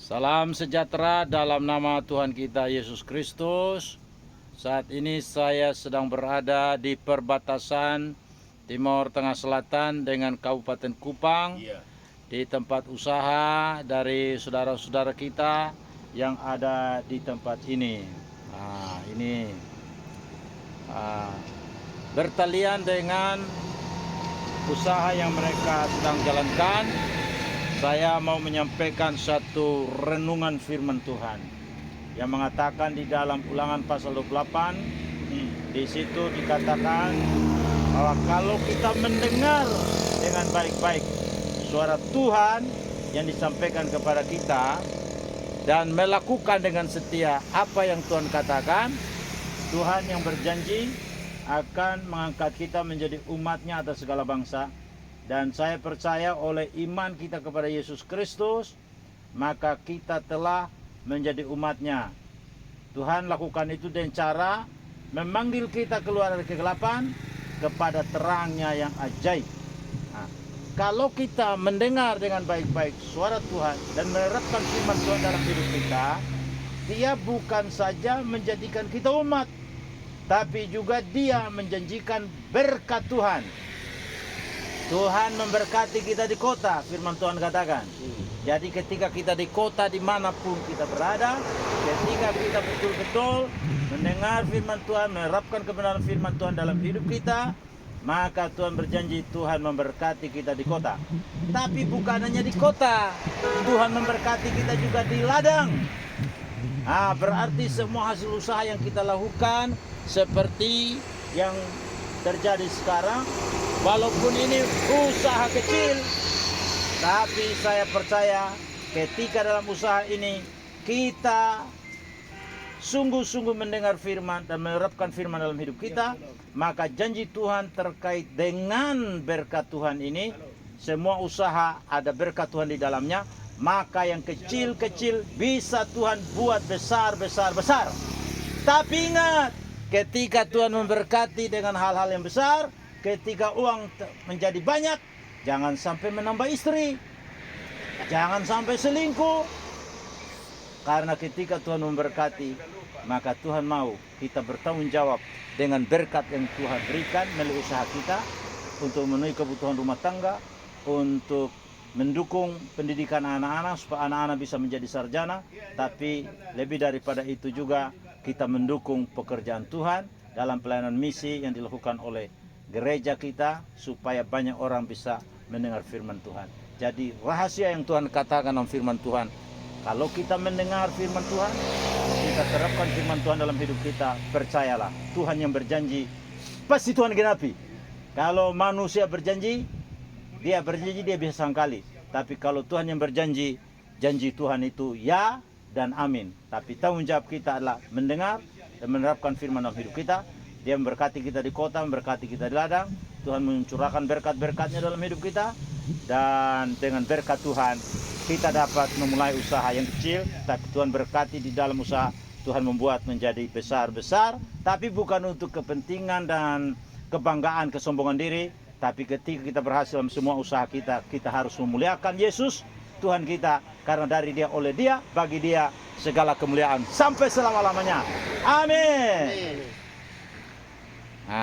Salam sejahtera dalam nama Tuhan kita Yesus Kristus. Saat ini saya sedang berada di perbatasan Timur Tengah Selatan dengan Kabupaten Kupang, di tempat usaha dari saudara-saudara kita yang ada di tempat ini. Ini bertalian dengan usaha yang mereka sedang jalankan. Saya mau menyampaikan satu renungan firman Tuhan yang mengatakan di dalam Ulangan pasal 28, di situ dikatakan bahwa kalau kita mendengar dengan baik-baik suara Tuhan yang disampaikan kepada kita dan melakukan dengan setia apa yang Tuhan katakan, Tuhan yang berjanji akan mengangkat kita menjadi umatnya atas segala bangsa. Dan saya percaya oleh iman kita kepada Yesus Kristus, maka kita telah menjadi umatnya. Tuhan lakukan itu dengan cara memanggil kita keluar dari kegelapan kepada terangnya yang ajaib. Kalau kita mendengar dengan baik-baik suara Tuhan dan menerapkan firman Tuhan dalam hidup kita, Dia bukan saja menjadikan kita umat, tapi juga Dia menjanjikan berkat Tuhan. Tuhan memberkati kita di kota, firman Tuhan katakan. Jadi ketika kita di kota dimanapun kita berada, ketika kita betul-betul mendengar firman Tuhan, menerapkan kebenaran firman Tuhan dalam hidup kita, maka Tuhan berjanji Tuhan memberkati kita di kota. Tapi bukan hanya di kota, Tuhan memberkati kita juga di ladang. Berarti semua hasil usaha yang kita lakukan seperti yang terjadi sekarang, walaupun ini usaha kecil, tapi saya percaya ketika dalam usaha ini kita sungguh-sungguh mendengar firman dan menerapkan firman dalam hidup kita, maka janji Tuhan terkait dengan berkat Tuhan ini, semua usaha ada berkat Tuhan di dalamnya, maka yang kecil-kecil bisa Tuhan buat besar-besar. Tapi ingat, ketika Tuhan memberkati dengan hal-hal yang besar, ketika uang menjadi banyak, jangan sampai menambah istri, jangan sampai selingkuh. Karena ketika Tuhan memberkati, maka Tuhan mau kita bertanggung jawab dengan berkat yang Tuhan berikan melalui usaha kita untuk memenuhi kebutuhan rumah tangga, untuk mendukung pendidikan anak-anak supaya anak-anak bisa menjadi sarjana, tapi lebih daripada itu juga kita mendukung pekerjaan Tuhan dalam pelayanan misi yang dilakukan oleh gereja kita supaya banyak orang bisa mendengar firman Tuhan. Jadi rahasia yang Tuhan katakan dalam firman Tuhan, kalau kita mendengar firman Tuhan, kita terapkan firman Tuhan dalam hidup kita, percayalah Tuhan yang berjanji pasti Tuhan genapi. Kalau manusia berjanji, dia bisa sangkali. Tapi kalau Tuhan yang berjanji, janji Tuhan itu ya dan amin. Tapi tanggung jawab kita adalah mendengar dan menerapkan firman dalam hidup kita. Dia memberkati kita di kota, memberkati kita di ladang. Tuhan mencurahkan berkat-berkatnya dalam hidup kita. Dan dengan berkat Tuhan, kita dapat memulai usaha yang kecil, tapi Tuhan berkati di dalam usaha. Tuhan membuat menjadi besar-besar, tapi bukan untuk kepentingan dan kebanggaan, kesombongan diri. Tapi ketika kita berhasil dalam semua usaha kita, kita harus memuliakan Yesus, Tuhan kita. Karena dari Dia, oleh Dia, bagi Dia segala kemuliaan sampai selama-lamanya. Amin.